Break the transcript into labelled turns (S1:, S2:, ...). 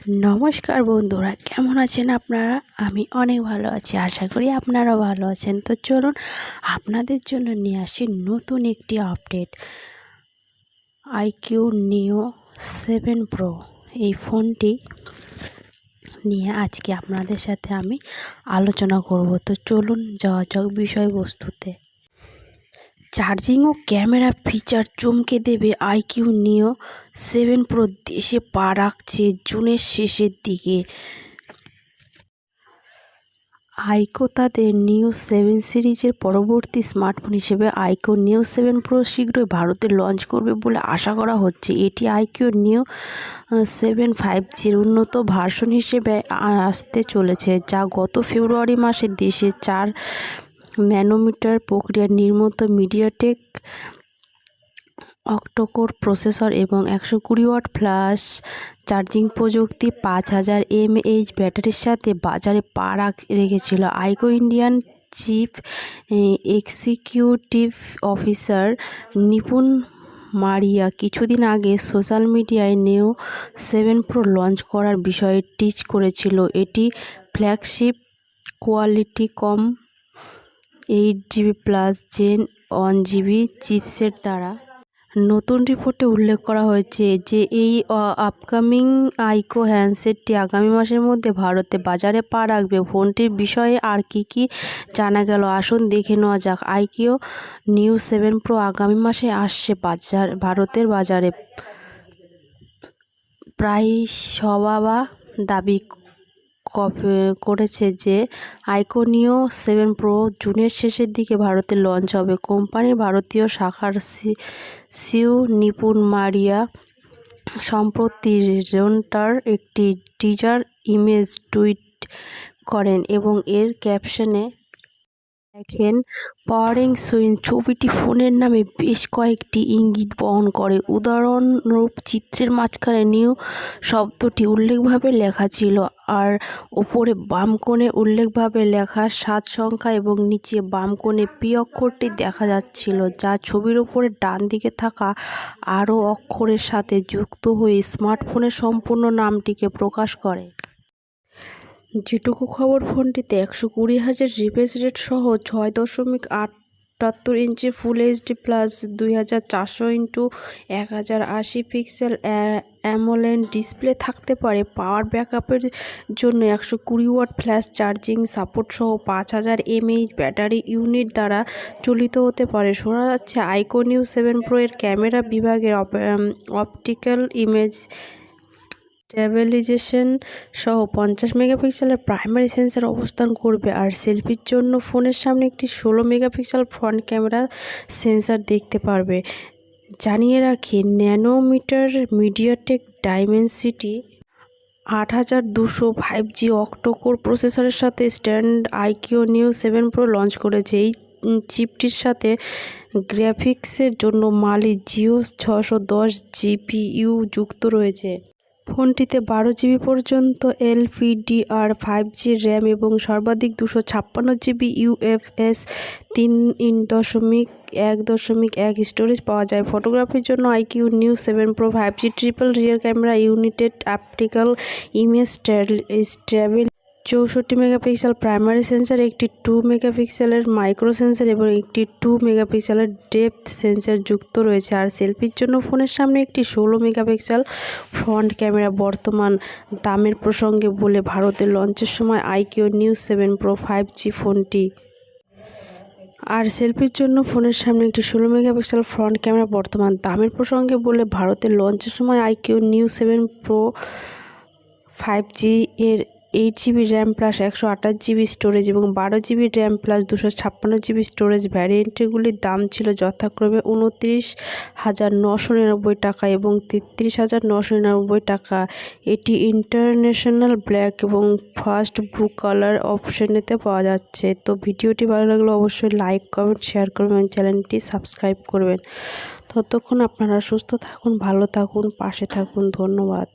S1: নমস্কার বন্ধুরা, কেমন আছেন আপনারা? আমি অনেক ভালো আছি, আশা করি আপনারাও ভালো আছেন। তো চলুন আপনাদের জন্য নিয়ে আসি নতুন একটি আপডেট। iQOO Neo 7 Pro এই ফোনটি নিয়ে আজকে আপনাদের সাথে আমি আলোচনা করব। তো চলুন যাওয়া যাক বিষয়বস্তুতে। চার্জিং ও ক্যামেরা ফিচার চমকে দেবে iQOO Neo 7 Pro দেশে পা রাখছে জুনের শেষের দিকে। iQOO তাদের নিউ 7 সিরিজের পরবর্তী স্মার্টফোন হিসেবে iQOO Neo 7 Pro শীঘ্রই ভারতে লঞ্চ করবে বলে আশা করা হচ্ছে। এটি iQOO Neo 7 5G উন্নত ভার্সন হিসেবে আসতে চলেছে, যা গত ফেব্রুয়ারি মাসে দেশে 4 ন্যানোমিটার প্রক্রিয়ার নির্মিত মিডিয়াটেক অক্টোকোর প্রসেসর এবং 120 ওয়াট ফ্ল্যাশ চার্জিং প্রযুক্তি 5000 mAh ব্যাটারির সাথে বাজারে পা রেখেছিল। iQOO Indian chief executive officer Nipun Marya কিছুদিন আগে সোশ্যাল মিডিয়ায় Neo 7 Pro লঞ্চ করার বিষয়ে টিজ করেছিল। এটি flagship Qualcomm 8GB plus gen 1GB chipset দ্বারা। নতুন রিপোর্টে উল্লেখ করা হয়েছে যে এই আপকামিং iQOO হ্যান্ডসেটটি আগামী মাসের মধ্যে ভারতে বাজারে পা রাখবে। ফোনটির বিষয়ে আর কি জানা গেল আসুন দেখে নেওয়া যাক। iQOO Neo 7 Pro আগামী মাসে আসছে ভারতের বাজারে। প্রায় সবাবা দাবি করেছে যে iQOO Neo 7 Pro জুনের শেষের দিকে ভারতে লঞ্চ হবে। কোম্পানির ভারতীয় শাখার সিইও নিপুণ মারিয়া সম্প্রতি রেন্টার একটি টিজার ইমেজ টুইট করেন এবং এর ক্যাপশনে দেখেন পাওয়ারিং সুইং। ছবিটি ফোনের নামে বেশ কয়েকটি ইঙ্গিত বহন করে। উদাহরণরূপ চিত্রের মাঝখানে নিউ শব্দটি উল্লেখভাবে লেখা ছিল, আর ওপরে বাম কোণে উল্লেখভাবে লেখা 7 সংখ্যা এবং নিচে বাম কোণে পি অক্ষরটি দেখা যাচ্ছিল, যা ছবির ওপরে ডান দিকে থাকা আরও অক্ষরের সাথে যুক্ত হয়ে স্মার্টফোনের সম্পূর্ণ নামটিকে প্রকাশ করে। যেটুকু খবর, ফোনটিতে 120,000 রিফ্রেশ রেট সহ 6.78 inch full HD plus 2400x1080 pixel AMOLED display থাকতে পারে। পাওয়ার ব্যাকআপের জন্য 120 ওয়াট ফ্ল্যাশ চার্জিং সাপোর্ট সহ 5000 mAh ব্যাটারি ইউনিট দ্বারা চালিত হতে পারে। শোনা যাচ্ছে iQOO Neo 7 Pro এর ক্যামেরা বিভাগের অপটিক্যাল ইমেজ স্ট্যাবিলাইজেশন সহ 50 মেগাপিক্সেলের প্রাইমারি সেন্সর অবস্থান করবে, আর সেলফির জন্য ফোনের সামনে একটি 16 মেগাপিক্সেল ফ্রন্ট ক্যামেরা সেন্সর দেখতে পারবে। জানিয়ে রাখি, nanometre MediaTek Dimensity 8200 5G octa-core প্রসেসরের সাথে stand iQOO Neo 7 Pro launch করেছে। এই চিপটির সাথে গ্রাফিক্সের জন্য মালি জিও 610 GPU যুক্ত রয়েছে। ফোনটিতে 12GB পর্যন্ত LPDR5G র্যাম এবং সর্বাধিক 256GB UFS 3.1.1 স্টোরেজ পাওয়া যায়। ফটোগ্রাফির জন্য iQOO Neo 7 Pro 5G triple rear camera united optical image স্ট্যাবিল 64 মেগাপিক্সেল প্রাইমারি সেন্সর, একটি 2 মেগাপিক্সেলের মাইক্রো সেন্সর এবং একটি 2 মেগাপিক্সেলের ডেপথ সেন্সর যুক্ত রয়েছে। আর সেলফির জন্য ফোনের সামনে একটি 16 মেগাপিক্সেল ফ্রন্ট ক্যামেরা। বর্তমান দামের প্রসঙ্গে বলে, ভারতে লঞ্চের সময় iQOO Neo 7 Pro 5G ফোনটি আর সেলফির জন্য ফোনের সামনে একটি 16 মেগাপিক্সেল ফ্রন্ট ক্যামেরা। বর্তমান দামের প্রসঙ্গে বলে, ভারতে লঞ্চের সময় iQOO Neo 7 Pro 5G এর 8GB RAM plus 128GB storage এবং 12GB RAM plus 256GB storage ভ্যারিয়েন্টগুলির দাম ছিল যথাক্রমে 29,999 টাকা এবং 33,999 টাকা। এটি ইন্টারন্যাশনাল ব্ল্যাক এবং ফাস্ট ব্লু কালার অপশনেতে পাওয়া যাচ্ছে। তো ভিডিওটি ভালো লাগলে অবশ্যই লাইক, কমেন্ট, শেয়ার করবেন, চ্যানেলটি সাবস্ক্রাইব করবেন। ততক্ষণ আপনারা সুস্থ থাকুন, ভালো থাকুন, পাশে থাকুন। ধন্যবাদ।